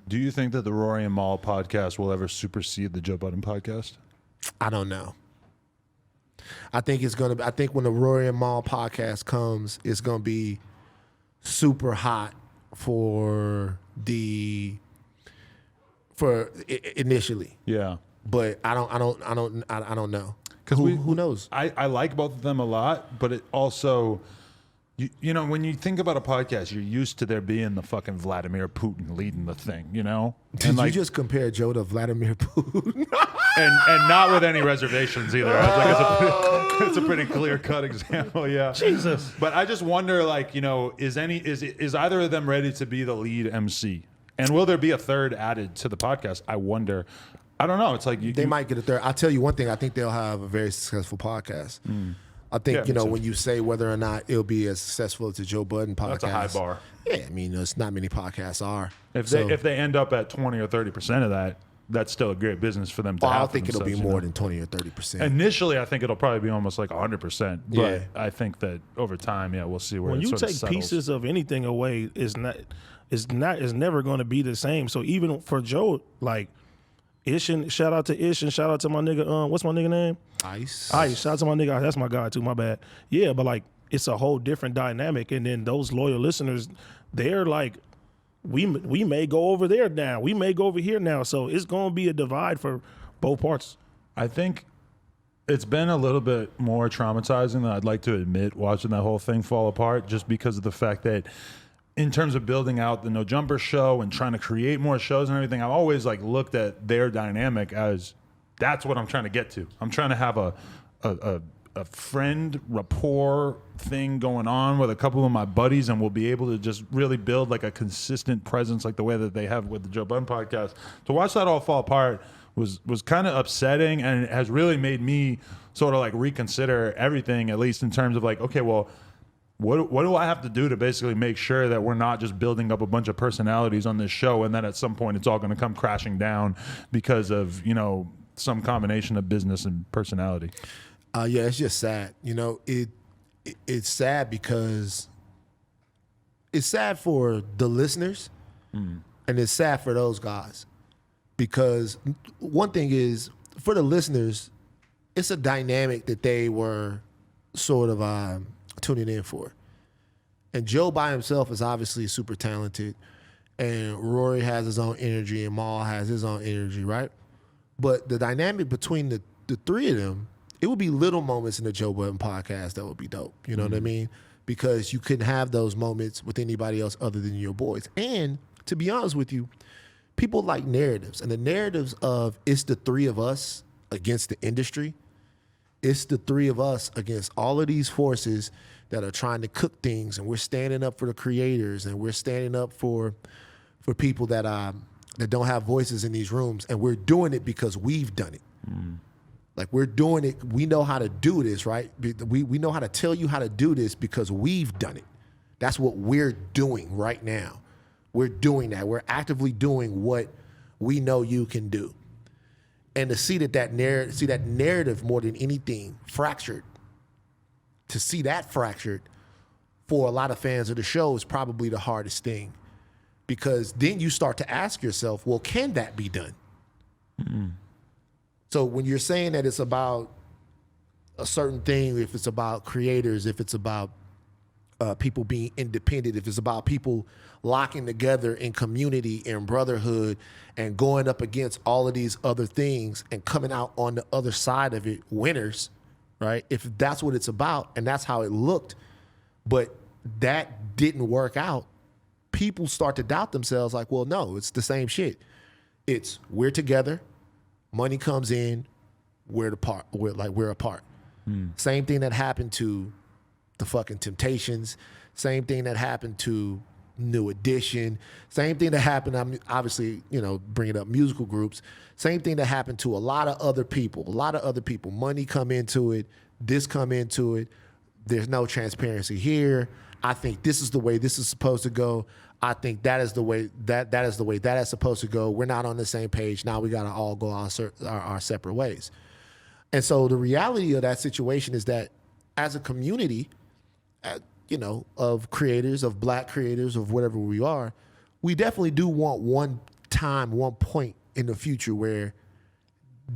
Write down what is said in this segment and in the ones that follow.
Do you think that the Rory and Mal podcast will ever supersede the Joe Budden podcast? I don't know. I think when the Rory and Mal podcast comes, it's gonna be super hot initially. Yeah. But I don't know. Because who knows? I like both of them a lot, but it also, you know, when you think about a podcast, you're used to there being the fucking Vladimir Putin leading the thing, you know? Did you just compare Joe to Vladimir Putin? and not with any reservations either. I was like, it's a pretty clear-cut example, yeah. Jesus. But I just wonder, like, you know, is either of them ready to be the lead MC? And will there be a third added to the podcast? I wonder. I don't know. It's like they might get a third. I'll tell you one thing. I think they'll have a very successful podcast. I think, when you say whether or not it'll be as successful as the Joe Budden podcast. That's a high bar. Yeah, I mean, there's not many podcasts are. If they end up at 20 or 30% of that, that's still a great business for them to have. I think it'll be more than 20 or 30%. Initially, I think it'll probably be almost like 100%. But I think that over time, we'll see where when it you sort of take settles. pieces of anything away, it's never going to be the same. So even for Joe, like, shout out to Ish and shout out to my nigga, what's my nigga name? Ice. Shout out to my nigga. That's my guy too, my bad. Yeah, but like it's a whole different dynamic. And then those loyal listeners, they're like, we may go over there now. We may go over here now. So it's going to be a divide for both parts. I think it's been a little bit more traumatizing than I'd like to admit watching that whole thing fall apart, just because of the fact that in terms of building out the No Jumper show and trying to create more shows and everything, I've always like looked at their dynamic as that's what I'm trying to get to. I'm trying to have a friend rapport thing going on with a couple of my buddies, and we'll be able to just really build like a consistent presence like the way that they have with the Joe Budden podcast. To watch that all fall apart was kind of upsetting, and it has really made me sort of like reconsider everything, at least in terms of like, okay, well, what do I have to do to basically make sure that we're not just building up a bunch of personalities on this show and then at some point it's all going to come crashing down because of, you know, some combination of business and personality? Yeah, it's just sad. You know, it's sad because it's sad for the listeners and it's sad for those guys. Because one thing is, for the listeners, it's a dynamic that they were sort of tuning in for. And Joe by himself is obviously super talented, and Rory has his own energy and Mal has his own energy, right? But the dynamic between the three of them, it would be little moments in the Joe Budden podcast that would be dope. You know what I mean? Because you couldn't have those moments with anybody else other than your boys. And to be honest with you, people like narratives, and the narratives of it's the three of us against the industry. It's the three of us against all of these forces that are trying to cook things, and we're standing up for the creators, and we're standing up for people that don't have voices in these rooms, and we're doing it because we've done it. Like, we're doing it. We know how to do this, right? We know how to tell you how to do this because we've done it. That's what we're doing right now. We're doing that. We're actively doing what we know you can do. And to see that narrative more than anything fractured, to see that fractured for a lot of fans of the show is probably the hardest thing, because then you start to ask yourself, well, can that be done? So when you're saying that it's about a certain thing, if it's about creators, if it's about people being independent, if it's about people locking together in community and brotherhood and going up against all of these other things and coming out on the other side of it winners, right? If that's what it's about and that's how it looked, but that didn't work out, people start to doubt themselves like, well, no, it's the same shit. It's we're together, money comes in, we're apart. Same thing that happened to the fucking Temptations, same thing that happened to New Edition, same thing that happened, obviously, you know, bringing up musical groups, same thing that happened to a lot of other people. Money come into it, this come into it, there's no transparency here. I think this is the way this is supposed to go. I think that is the way that is the way that is supposed to go. We're not on the same page. Now we got to all go our separate ways. And so the reality of that situation is that as a community, you know, of creators, of black creators, of whatever we are, we definitely do want one time, one point in the future where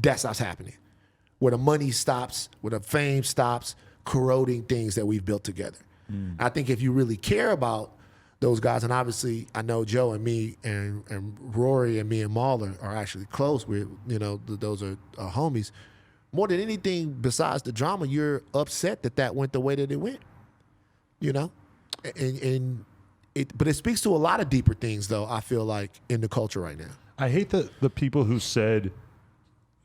that stops happening, where the money stops, where the fame stops corroding things that we've built together. I think if you really care about those guys, and obviously I know Joe and me and Rory and me and Maul are actually close with, those are homies. More than anything besides the drama, you're upset that went the way that it went, but it speaks to a lot of deeper things, though, I feel like, in the culture right now. I hate the people who said,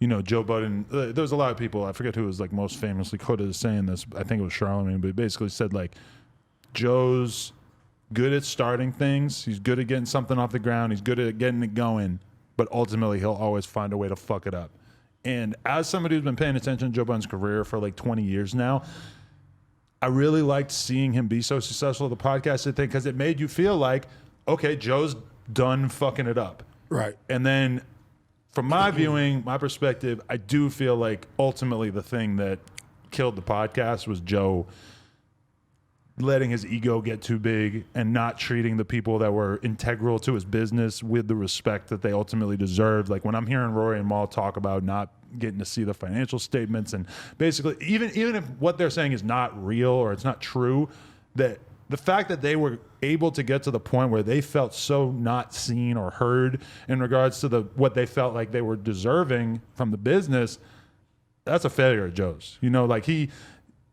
Joe Budden, there's a lot of people, I forget who was like most famously quoted as saying this, I think it was Charlemagne, but basically said like, Joe's good at starting things, he's good at getting something off the ground, he's good at getting it going, but ultimately he'll always find a way to fuck it up. And as somebody who's been paying attention to Joe Budden's career for like 20 years now, I really liked seeing him be so successful at the podcast thing because it made you feel like, okay, Joe's done fucking it up. Right. And then from my viewing, my perspective, I do feel like ultimately the thing that killed the podcast was Joe letting his ego get too big and not treating the people that were integral to his business with the respect that they ultimately deserved. Like when I'm hearing Rory and Maul talk about not getting to see the financial statements and basically even if what they're saying is not real or it's not true, that the fact that they were able to get to the point where they felt so not seen or heard in regards to what they felt like they were deserving from the business, that's a failure of Joe's.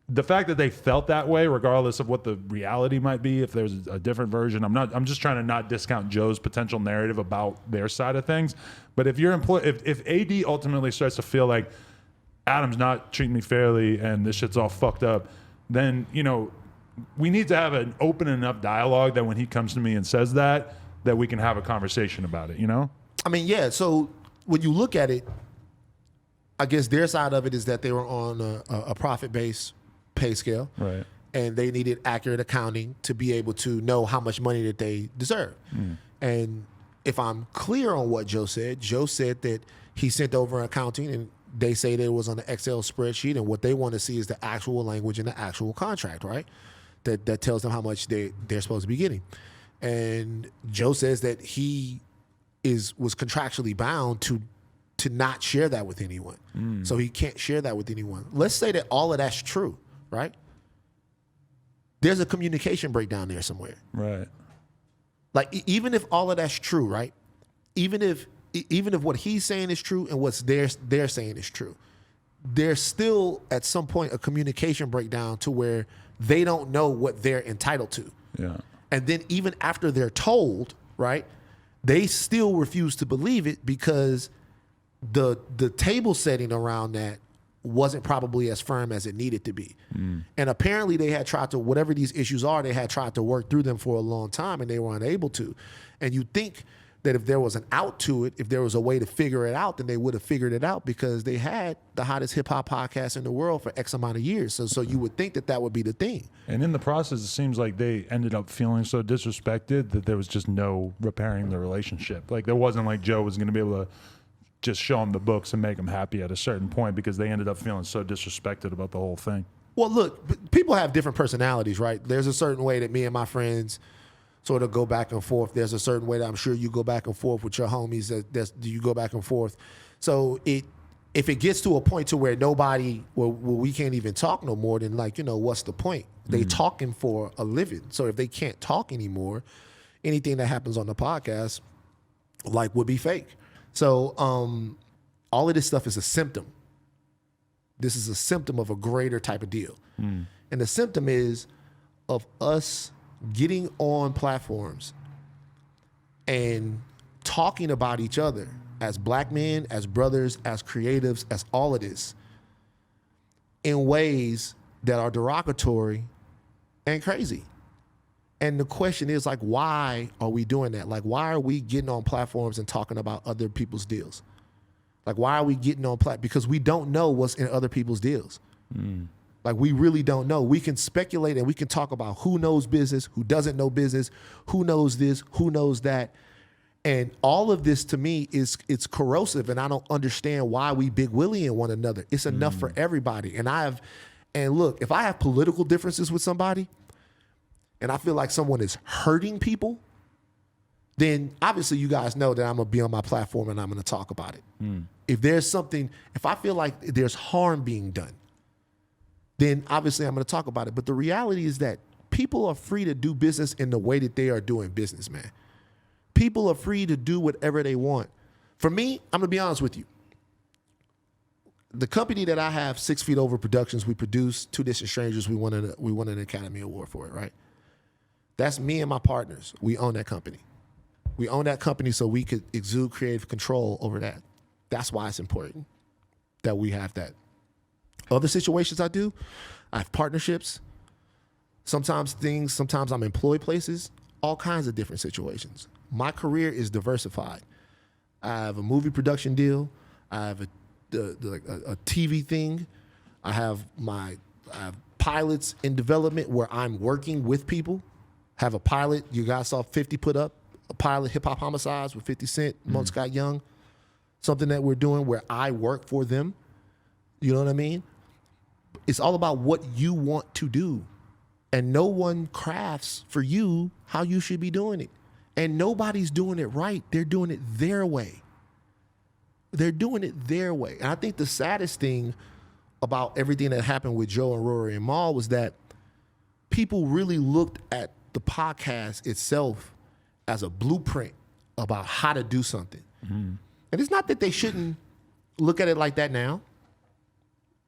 The fact that they felt that way, regardless of what the reality might be, if there's a different version, I'm just trying to not discount Joe's potential narrative about their side of things. But if if AD ultimately starts to feel like Adam's not treating me fairly and this shit's all fucked up, then, we need to have an open enough dialogue that when he comes to me and says that we can have a conversation about it, I mean, yeah. So when you look at it, I guess their side of it is that they were on a profit-based pay scale, right? And they needed accurate accounting to be able to know how much money that they deserve. And if I'm clear on what Joe said that he sent over accounting and they say that it was on an Excel spreadsheet, and what they want to see is the actual language in the actual contract, right? That tells them how much they're supposed to be getting. And Joe says that he was contractually bound to not share that with anyone. So he can't share that with anyone. Let's say that all of that's true, right? There's a communication breakdown there somewhere. Right. Like even if all of that's true, right? Even if what he's saying is true and what they're saying is true, there's still at some point a communication breakdown to where they don't know what they're entitled to. Yeah. And then even after they're told, right, they still refuse to believe it because the table setting around that wasn't probably as firm as it needed to be. And apparently they had tried to, whatever these issues are, they had tried to work through them for a long time and they were unable to. And you think that if there was an out to it, if there was a way to figure it out, then they would have figured it out because they had the hottest hip hop podcast in the world for X amount of years. So you would think that would be the thing. And in the process, it seems like they ended up feeling so disrespected that there was just no repairing the relationship. Like there wasn't like Joe was going to be able to just show them the books and make them happy at a certain point because they ended up feeling so disrespected about the whole thing. Well, look, people have different personalities, right? There's a certain way that me and my friends sort of go back and forth. There's a certain way that I'm sure you go back and forth with your homies. You go back and forth. So if it gets to a point to where we can't even talk no more, then what's the point? They talking for a living. So if they can't talk anymore, anything that happens on the podcast would be fake. So all of this stuff is a symptom. This is a symptom of a greater type of deal. And the symptom is of us getting on platforms and talking about each other as black men, as brothers, as creatives, as all of this in ways that are derogatory and crazy. And the question is why are we doing that? Why are we getting on platforms and talking about other people's deals? Why are we getting on because we don't know what's in other people's deals. We really don't know. We can speculate and we can talk about who knows business, who doesn't know business, who knows this, who knows that. And all of this to me it's corrosive, and I don't understand why we big willying one another. It's enough for everybody. And look, if I have political differences with somebody and I feel like someone is hurting people, then obviously you guys know that I'm going to be on my platform and I'm going to talk about it. If there's something, if I feel like there's harm being done, then obviously I'm going to talk about it. But the reality is that people are free to do business in the way that they are doing business, man. People are free to do whatever they want. For me, I'm going to be honest with you. The company that I have, 6 Feet Over Productions, we produce Two Distant Strangers. We won an Academy Award for it, right? That's me and my partners. We own that company. We own that company so we could exude creative control over that. That's why it's important that we have that. Other situations I have partnerships. Sometimes I'm employed places, all kinds of different situations. My career is diversified. I have a movie production deal. I have a TV thing. I have pilots in development where I'm working with people. Have a pilot, you guys saw 50 put up, a pilot, Hip Hop Homicides with 50 Cent, Mont Scott Young. Something that we're doing where I work for them. You know what I mean? It's all about what you want to do. And no one crafts for you how you should be doing it. And nobody's doing it right. They're doing it their way. They're doing it their way. And I think the saddest thing about everything that happened with Joe and Rory and Mal was that people really looked at the podcast itself as a blueprint about how to do something. And it's not that they shouldn't look at it like that now.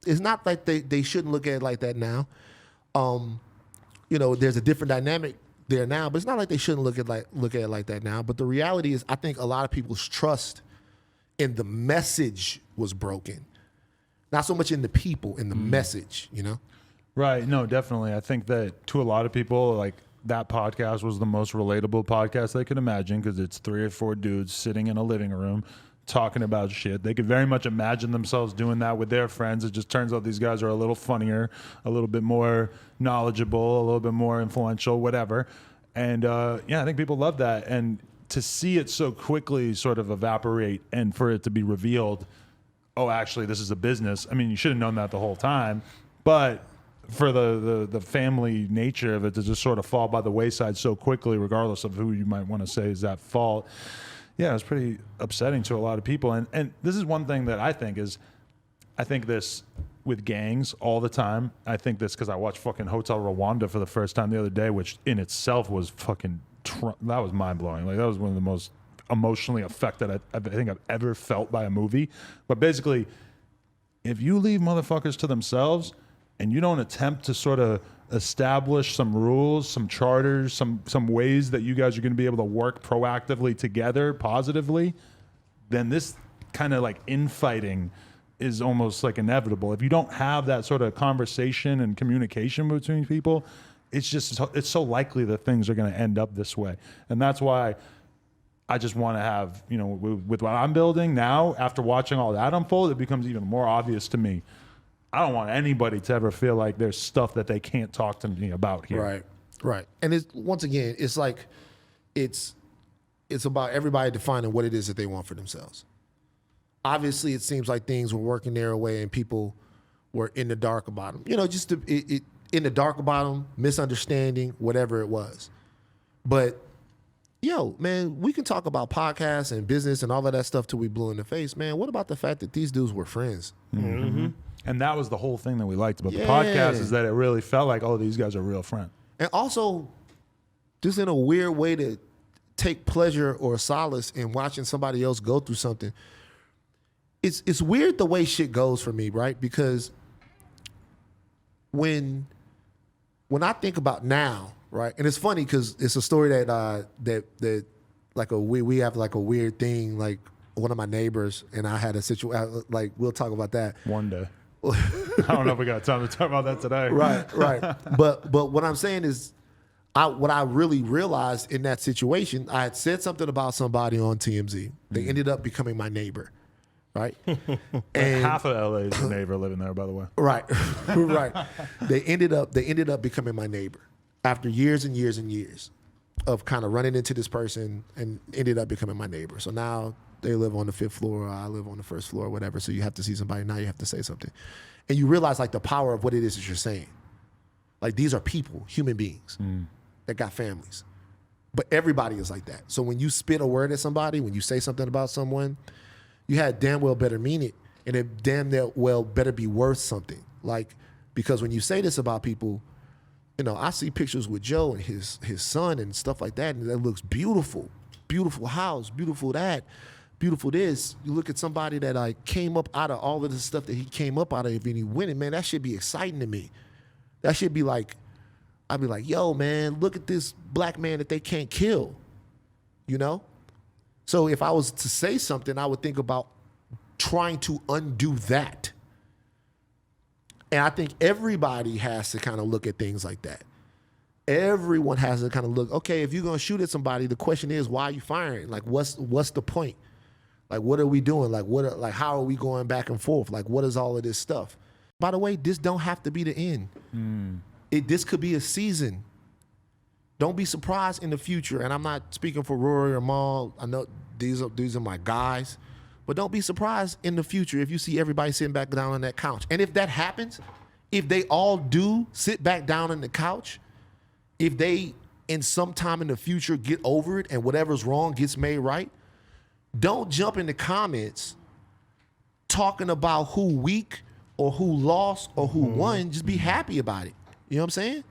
It's not like they shouldn't look at it like that now. There's a different dynamic there now, but it's not like they shouldn't look at it like that now. But the reality is, I think a lot of people's trust in the message was broken. Not so much in the people, in the message, you know? Right. No, definitely. I think that to a lot of people, like, that podcast was the most relatable podcast they could imagine because it's 3 or 4 dudes sitting in a living room talking about shit. They could very much imagine themselves doing that with their friends. It just turns out these guys are a little funnier, a little bit more knowledgeable, a little bit more influential, whatever. And I think people love that. And to see it so quickly sort of evaporate and for it to be revealed, oh, actually, this is a business. I mean, you should have known that the whole time. But for the family nature of it to just sort of fall by the wayside so quickly, regardless of who you might want to say is at fault, yeah, it's pretty upsetting to a lot of people. And this is one thing that I think this with gangs all the time. I think this because I watched fucking Hotel Rwanda for the first time the other day, which in itself was fucking, that was mind-blowing. Like, that was one of the most emotionally affected I think I've ever felt by a movie. But basically, if you leave motherfuckers to themselves and you don't attempt to sort of establish some rules, some charters, some ways that you guys are going to be able to work proactively together positively, then this kind of like infighting is almost like inevitable. If you don't have that sort of conversation and communication between people, it's so likely that things are going to end up this way. And that's why I just want to have, with what I'm building now, after watching all that unfold, it becomes even more obvious to me. I don't want anybody to ever feel like there's stuff that they can't talk to me about here. Right. And it's like, it's about everybody defining what it is that they want for themselves. Obviously, it seems like things were working their way and people were in the dark about them. In the dark about them, misunderstanding, whatever it was. But, man, we can talk about podcasts and business and all of that stuff till we blew in the face. Man, what about the fact that these dudes were friends? Mm-hmm. And that was the whole thing that we liked about the podcast, is that it really felt like, oh, these guys are real friends. And also, just in a weird way to take pleasure or solace in watching somebody else go through something. It's weird the way shit goes for me, right? Because when I think about now, right, and it's funny because it's a story that like we have like a weird thing, like one of my neighbors and I had a situation, like we'll talk about that one day. I don't know if we got time to talk about that today. Right. But what I'm saying is, what I really realized in that situation, I had said something about somebody on TMZ. They ended up becoming my neighbor, right? And half of LA is a neighbor living there, by the way. Right. They ended up becoming my neighbor after years and years and years of kind of running into this person, and ended up becoming my neighbor. So now they live on the 5th floor, I live on the 1st floor, whatever. So you have to see somebody, now you have to say something. And you realize like the power of what it is that you're saying. Like, these are people, human beings that got families. But everybody is like that. So when you spit a word at somebody, when you say something about someone, you had damn well better mean it, and it damn well better be worth something. Like, because when you say this about people, you know, I see pictures with Joe and his son and stuff like that, and that looks beautiful. Beautiful house, beautiful that, beautiful this. You look at somebody that like came up out of all of the stuff that he came up out of, and he winning, man, that should be exciting to me. That should be like, I'd be like, yo, man, look at this black man that they can't kill, you know? So if I was to say something, I would think about trying to undo that. And I think everybody has to kind of look at things like that. Everyone has to kind of look, okay, if you're going to shoot at somebody, the question is, why are you firing? Like, what's the point? Like, what are we doing? Like, how are we going back and forth? Like, what is all of this stuff? By the way, this don't have to be the end. This could be a season. Don't be surprised in the future. And I'm not speaking for Rory or Maul. I know these are my guys. But don't be surprised in the future if you see everybody sitting back down on that couch. And if that happens, if they all do sit back down on the couch, if they in some time in the future get over it and whatever's wrong gets made right, don't jump in the comments talking about who weak or who lost or who won. Just be happy about it. You know what I'm saying?